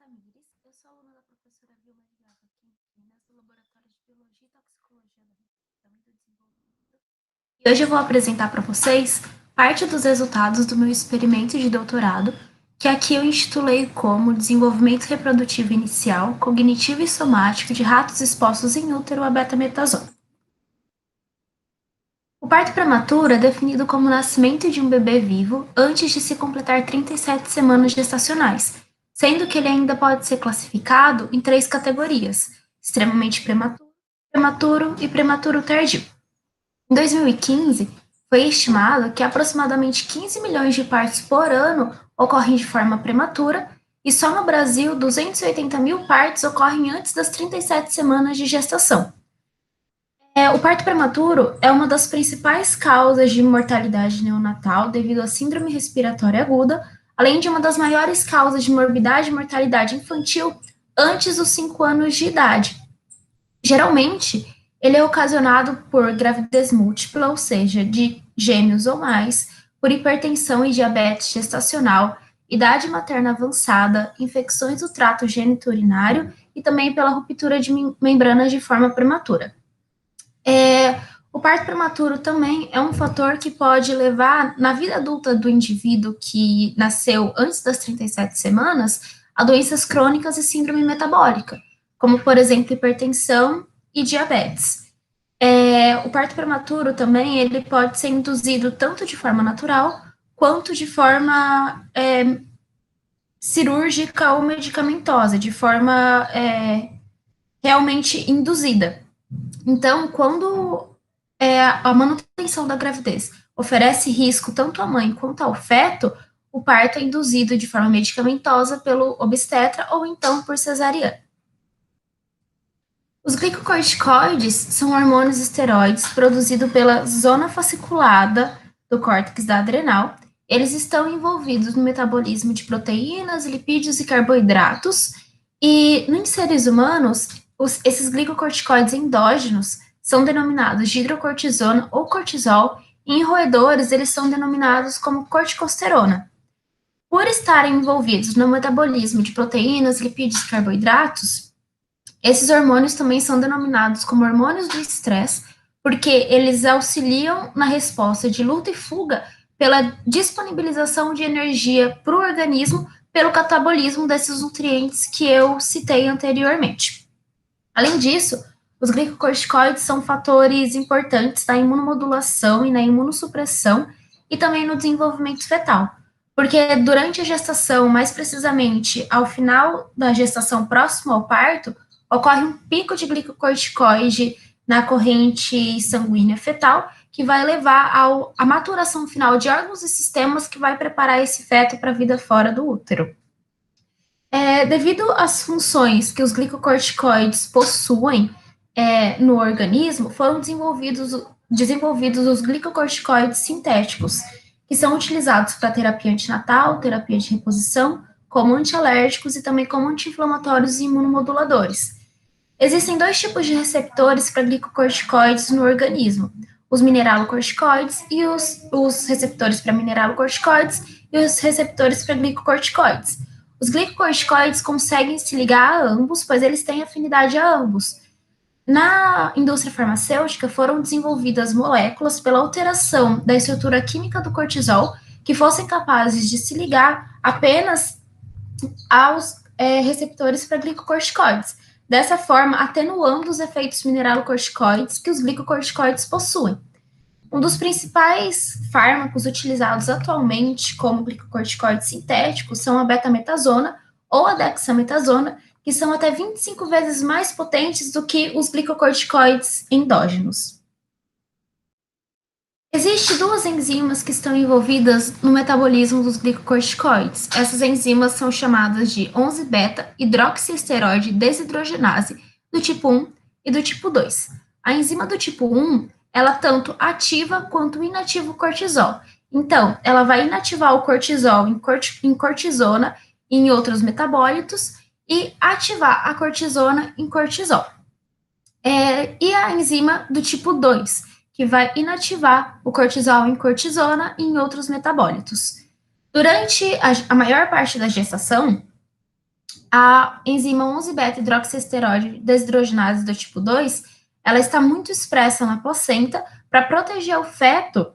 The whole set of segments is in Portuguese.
Tamires, eu sou aluna da professora Vilma Gava aqui em Campinas, do Laboratório de Biologia e Toxicologia da Reprodução e do Desenvolvimento. E hoje eu vou apresentar para vocês parte dos resultados do meu experimento de doutorado, que aqui eu intitulei como Desenvolvimento Reprodutivo Inicial, Cognitivo e Somático de Ratos Expostos em Útero a Betametasona. O parto prematuro é definido como o nascimento de um bebê vivo antes de se completar 37 semanas gestacionais, sendo que ele ainda pode ser classificado em 3 categorias: extremamente prematuro, prematuro e prematuro tardio. Em 2015, foi estimado que aproximadamente 15 milhões de partos por ano ocorrem de forma prematura, e só no Brasil 280 mil partos ocorrem antes das 37 semanas de gestação. O parto prematuro é uma das principais causas de mortalidade neonatal devido à síndrome respiratória aguda, além de uma das maiores causas de morbidade e mortalidade infantil antes dos 5 anos de idade. Geralmente, ele é ocasionado por gravidez múltipla, ou seja, de gêmeos ou mais, por hipertensão e diabetes gestacional, idade materna avançada, infecções do trato geniturinário e também pela ruptura de membranas de forma prematura. O parto prematuro também é um fator que pode levar, na vida adulta do indivíduo que nasceu antes das 37 semanas, a doenças crônicas e síndrome metabólica, como, por exemplo, hipertensão e diabetes. O parto prematuro também ele pode ser induzido tanto de forma natural, quanto de forma cirúrgica ou medicamentosa, de forma realmente induzida. Então, quando a manutenção da gravidez oferece risco tanto à mãe quanto ao feto, o parto é induzido de forma medicamentosa pelo obstetra ou então por cesariana. Os glicocorticoides são hormônios esteroides produzidos pela zona fasciculada do córtex da adrenal. Eles estão envolvidos no metabolismo de proteínas, lipídios e carboidratos. E nos seres humanos, esses glicocorticoides endógenos são denominados de hidrocortisona ou cortisol, e em roedores eles são denominados como corticosterona. Por estarem envolvidos no metabolismo de proteínas, lipídios e carboidratos, esses hormônios também são denominados como hormônios do estresse, porque eles auxiliam na resposta de luta e fuga pela disponibilização de energia para o organismo pelo catabolismo desses nutrientes que eu citei anteriormente. Além disso, os glicocorticoides são fatores importantes na imunomodulação e na imunossupressão e também no desenvolvimento fetal, porque durante a gestação, mais precisamente ao final da gestação próximo ao parto, ocorre um pico de glicocorticoide na corrente sanguínea fetal, que vai levar à maturação final de órgãos e sistemas que vai preparar esse feto para a vida fora do útero. Devido às funções que os glicocorticoides possuem no organismo, foram desenvolvidos os glicocorticoides sintéticos, que são utilizados para terapia antinatal, terapia de reposição, como antialérgicos e também como anti-inflamatórios e imunomoduladores. Existem 2 tipos de receptores para glicocorticoides no organismo: os mineralocorticoides e os receptores para mineralocorticoides e os receptores para glicocorticoides. Os glicocorticoides conseguem se ligar a ambos, pois eles têm afinidade a ambos. Na indústria farmacêutica, foram desenvolvidas moléculas pela alteração da estrutura química do cortisol que fossem capazes de se ligar apenas aos receptores para glicocorticoides, dessa forma atenuando os efeitos mineralocorticoides que os glicocorticoides possuem. Um dos principais fármacos utilizados atualmente como glicocorticoides sintéticos são a betametasona ou a dexametasona, que são até 25 vezes mais potentes do que os glicocorticoides endógenos. Existem 2 enzimas que estão envolvidas no metabolismo dos glicocorticoides. Essas enzimas são chamadas de 11-beta-hidroxiesteroide desidrogenase do tipo 1 e do tipo 2. A enzima do tipo 1, ela tanto ativa quanto inativa o cortisol. Então, ela vai inativar o cortisol em cortisona e em outros metabólitos e ativar a cortisona em cortisol. E a enzima do tipo 2, que vai inativar o cortisol em cortisona e em outros metabólitos. Durante a maior parte da gestação, A enzima 11-beta-hidroxiesteroide desidrogenase do tipo 2, ela está muito expressa na placenta para proteger o feto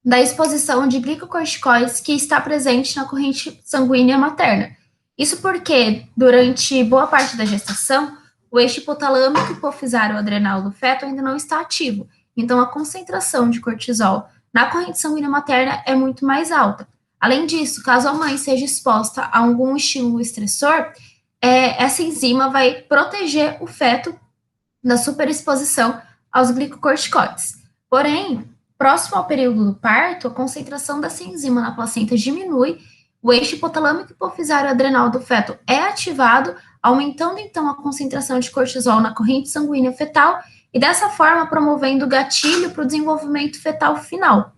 da exposição de glicocorticoides que está presente na corrente sanguínea materna. Isso porque, durante boa parte da gestação, o eixo hipotalâmico hipofisário adrenal do feto ainda não está ativo, então a concentração de cortisol na corrente sanguínea materna é muito mais alta. Além disso, caso a mãe seja exposta a algum estímulo estressor, essa enzima vai proteger o feto da superexposição aos glicocorticoides. Porém, próximo ao período do parto, a concentração dessa enzima na placenta diminui, o eixo hipotalâmico hipofisário adrenal do feto é ativado, aumentando então a concentração de cortisol na corrente sanguínea fetal e dessa forma promovendo o gatilho para o desenvolvimento fetal final.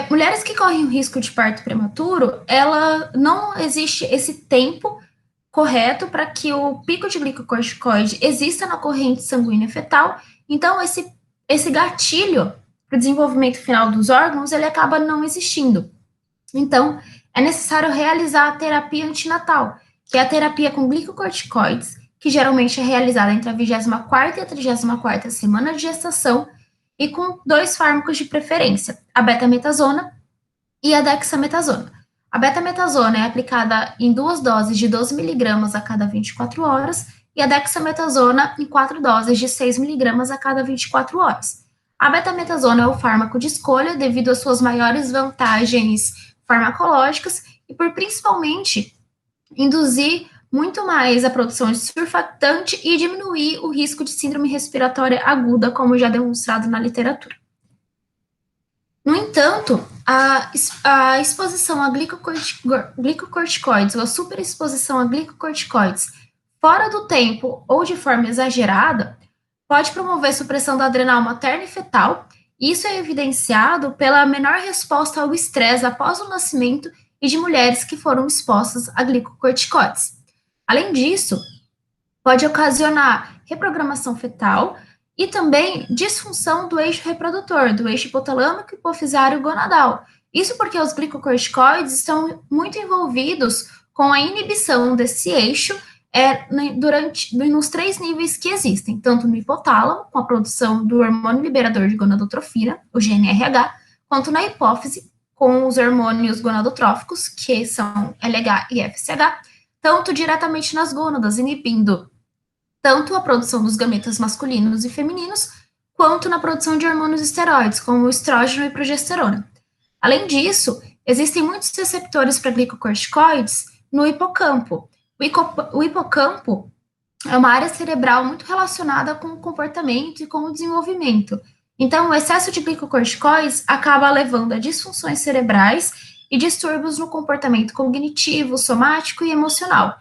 Mulheres que correm o risco de parto prematuro, ela não existe esse tempo correto para que o pico de glicocorticoide exista na corrente sanguínea fetal. Então, esse gatilho para o desenvolvimento final dos órgãos, ele acaba não existindo. Então, é necessário realizar a terapia antinatal, que é a terapia com glicocorticoides, que geralmente é realizada entre a 24ª e a 34ª semana de gestação, e com 2 fármacos de preferência, a betametasona e a dexametasona. A betametasona é aplicada em 2 doses de 12 miligramas a cada 24 horas e a dexametasona em 4 doses de 6 miligramas a cada 24 horas. A betametasona é o fármaco de escolha devido às suas maiores vantagens farmacológicas e por principalmente induzir muito mais a produção de surfactante e diminuir o risco de síndrome respiratória aguda, como já demonstrado na literatura. No entanto, a exposição a glicocorticoides ou a superexposição a glicocorticoides fora do tempo ou de forma exagerada pode promover supressão da adrenal materna e fetal. Isso é evidenciado pela menor resposta ao estresse após o nascimento e de mulheres que foram expostas a glicocorticoides. Além disso, pode ocasionar reprogramação fetal e também disfunção do eixo reprodutor, do eixo hipotalâmico hipofisário gonadal. Isso porque os glicocorticoides estão muito envolvidos com a inibição desse eixo nos 3 níveis que existem, tanto no hipotálamo, com a produção do hormônio liberador de gonadotrofina, o GnRH, quanto na hipófise, com os hormônios gonadotróficos, que são LH e FSH, tanto diretamente nas gônadas, inibindo tanto a produção dos gametas masculinos e femininos, quanto na produção de hormônios esteroides, como o estrógeno e progesterona. Além disso, existem muitos receptores para glicocorticoides no hipocampo. O hipocampo é uma área cerebral muito relacionada com o comportamento e com o desenvolvimento. Então, o excesso de glicocorticoides acaba levando a disfunções cerebrais e distúrbios no comportamento cognitivo, somático e emocional.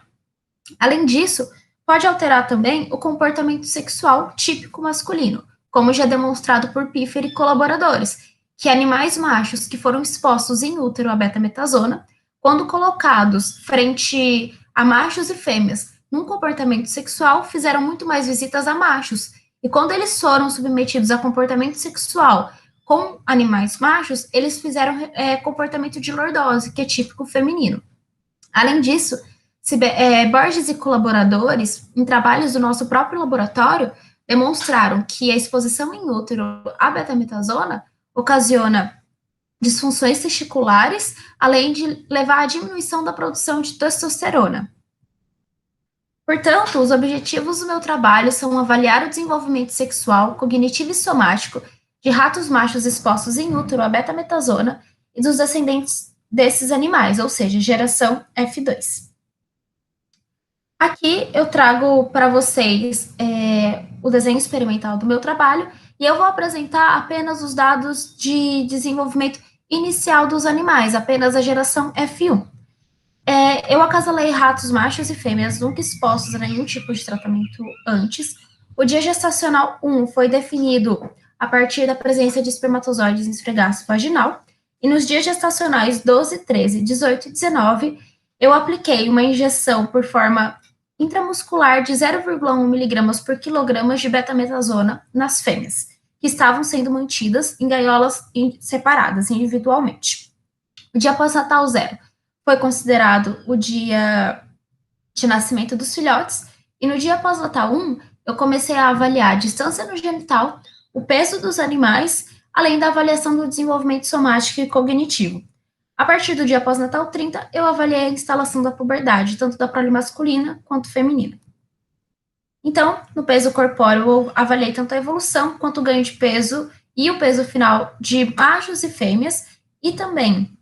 Além disso, pode alterar também o comportamento sexual típico masculino, como já demonstrado por Piffer e colaboradores, que animais machos que foram expostos em útero à betametasona, quando colocados frente a machos e fêmeas num comportamento sexual, fizeram muito mais visitas a machos, e quando eles foram submetidos a comportamento sexual com animais machos, eles fizeram comportamento de lordose, que é típico feminino. Além disso, Borges e colaboradores, em trabalhos do nosso próprio laboratório, demonstraram que a exposição em útero à betametasona ocasiona disfunções testiculares, além de levar à diminuição da produção de testosterona. Portanto, os objetivos do meu trabalho são avaliar o desenvolvimento sexual, cognitivo e somático de ratos machos expostos em útero à betametasona e dos descendentes desses animais, ou seja, geração F2. Aqui eu trago para vocês o desenho experimental do meu trabalho e eu vou apresentar apenas os dados de desenvolvimento inicial dos animais, apenas a geração F1. Eu acasalei ratos machos e fêmeas nunca expostos a nenhum tipo de tratamento antes. O dia gestacional 1 foi definido a partir da presença de espermatozoides em esfregaço vaginal, e nos dias gestacionais 12, 13, 18 e 19, eu apliquei uma injeção por forma intramuscular de 0,1 miligramas por quilograma de betametasona nas fêmeas, que estavam sendo mantidas em gaiolas separadas individualmente. O dia pós-natal 0 foi considerado o dia de nascimento dos filhotes, e no dia pós-natal 1, eu comecei a avaliar a distância no genital, o peso dos animais, além da avaliação do desenvolvimento somático e cognitivo. A partir do dia pós-natal 30, eu avaliei a instalação da puberdade, tanto da prole masculina quanto feminina. Então, no peso corpóreo, eu avaliei tanto a evolução quanto o ganho de peso e o peso final de machos e fêmeas, e também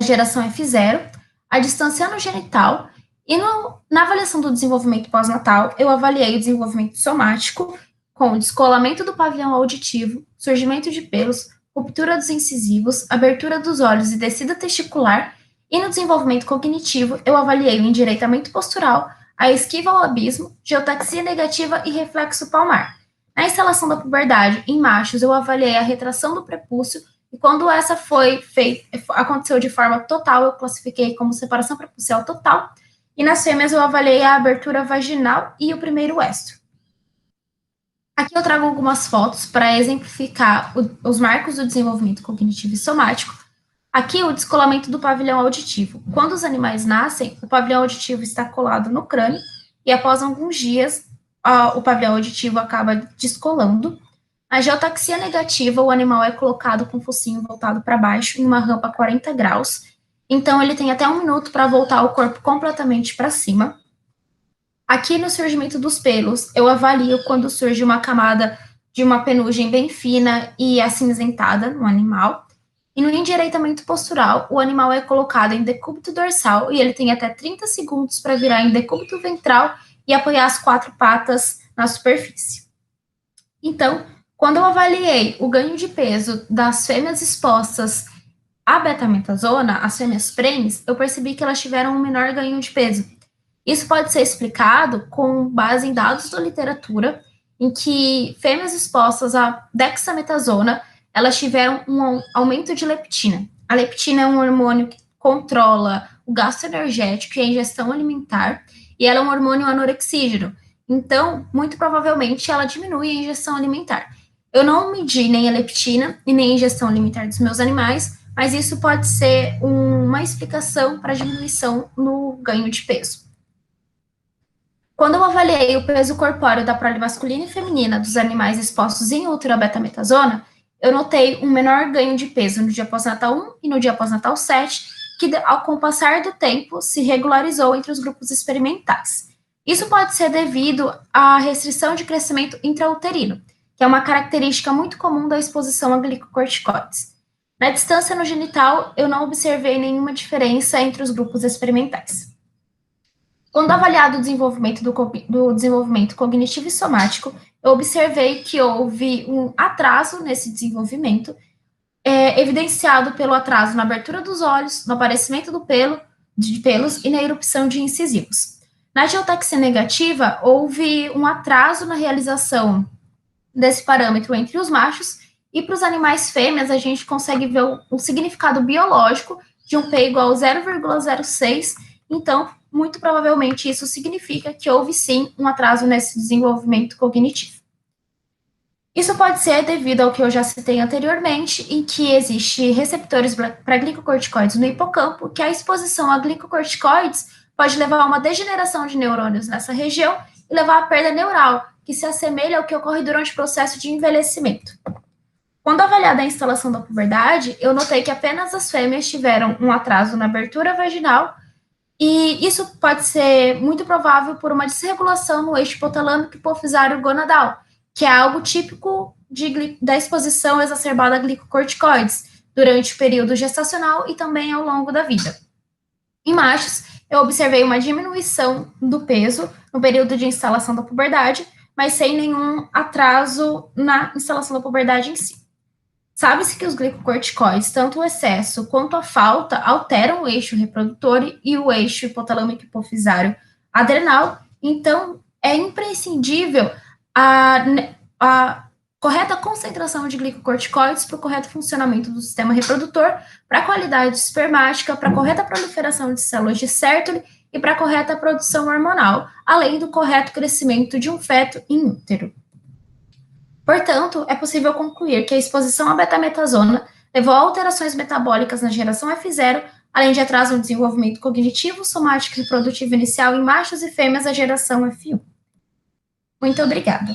a geração F0, a distância no genital, e na avaliação do desenvolvimento pós-natal, eu avaliei o desenvolvimento somático, com o descolamento do pavilhão auditivo, surgimento de pelos, ruptura dos incisivos, abertura dos olhos e descida testicular, e no desenvolvimento cognitivo, eu avaliei o endireitamento postural, a esquiva ao abismo, geotaxia negativa e reflexo palmar. Na instalação da puberdade, em machos, eu avaliei a retração do prepúcio, e quando essa aconteceu de forma total, eu classifiquei como separação prepucial total, e nas fêmeas eu avaliei a abertura vaginal e o primeiro estro. Aqui eu trago algumas fotos para exemplificar os marcos do desenvolvimento cognitivo e somático. Aqui o descolamento do pavilhão auditivo. Quando os animais nascem, o pavilhão auditivo está colado no crânio e após alguns dias o pavilhão auditivo acaba descolando. Na geotaxia negativa, o animal é colocado com o focinho voltado para baixo em uma rampa a 40 graus. Então ele tem até 1 minuto para voltar o corpo completamente para cima. Aqui no surgimento dos pelos, eu avalio quando surge uma camada de uma penugem bem fina e acinzentada no animal. E no endireitamento postural, o animal é colocado em decúbito dorsal e ele tem até 30 segundos para virar em decúbito ventral e apoiar as 4 patas na superfície. Então, quando eu avaliei o ganho de peso das fêmeas expostas à betametasona, as fêmeas prens, eu percebi que elas tiveram um menor ganho de peso. Isso pode ser explicado com base em dados da literatura, em que fêmeas expostas à dexametasona, elas tiveram um aumento de leptina. A leptina é um hormônio que controla o gasto energético e a ingestão alimentar, e ela é um hormônio anorexígeno. Então, muito provavelmente, ela diminui a ingestão alimentar. Eu não medi nem a leptina e nem a ingestão alimentar dos meus animais, mas isso pode ser uma explicação para a diminuição no ganho de peso. Quando eu avaliei o peso corpóreo da prole masculina e feminina dos animais expostos em útero à betametasona, eu notei um menor ganho de peso no dia pós-natal 1 e no dia pós-natal 7, que, com o passar do tempo, se regularizou entre os grupos experimentais. Isso pode ser devido à restrição de crescimento intrauterino, que é uma característica muito comum da exposição a glicocorticoides. Na distância no genital, eu não observei nenhuma diferença entre os grupos experimentais. Quando avaliado o desenvolvimento do desenvolvimento cognitivo e somático, eu observei que houve um atraso nesse desenvolvimento, evidenciado pelo atraso na abertura dos olhos, no aparecimento de pelos e na erupção de incisivos. Na geotaxia negativa, houve um atraso na realização desse parâmetro entre os machos, e para os animais fêmeas, a gente consegue ver o significado biológico de um P igual a 0,06, então, muito provavelmente isso significa que houve sim um atraso nesse desenvolvimento cognitivo. Isso pode ser devido ao que eu já citei anteriormente, em que existe receptores para glicocorticoides no hipocampo, que a exposição a glicocorticoides pode levar a uma degeneração de neurônios nessa região e levar à perda neural, que se assemelha ao que ocorre durante o processo de envelhecimento. Quando avaliada a instalação da puberdade, eu notei que apenas as fêmeas tiveram um atraso na abertura vaginal, e isso pode ser muito provável por uma desregulação no eixo hipotalâmico hipofisário gonadal, que é algo típico da exposição exacerbada a glicocorticoides durante o período gestacional e também ao longo da vida. Em machos, eu observei uma diminuição do peso no período de instalação da puberdade, mas sem nenhum atraso na instalação da puberdade em si. Sabe-se que os glicocorticoides, tanto o excesso quanto a falta, alteram o eixo reprodutor e o eixo hipotalâmico hipofisário adrenal, então é imprescindível a correta concentração de glicocorticoides para o correto funcionamento do sistema reprodutor, para a qualidade espermática, para a correta proliferação de células de Sertoli e para a correta produção hormonal, além do correto crescimento de um feto em útero. Portanto, é possível concluir que a exposição à betametasona levou a alterações metabólicas na geração F0, além de atraso no desenvolvimento cognitivo, somático e reprodutivo inicial em machos e fêmeas da geração F1. Muito obrigada.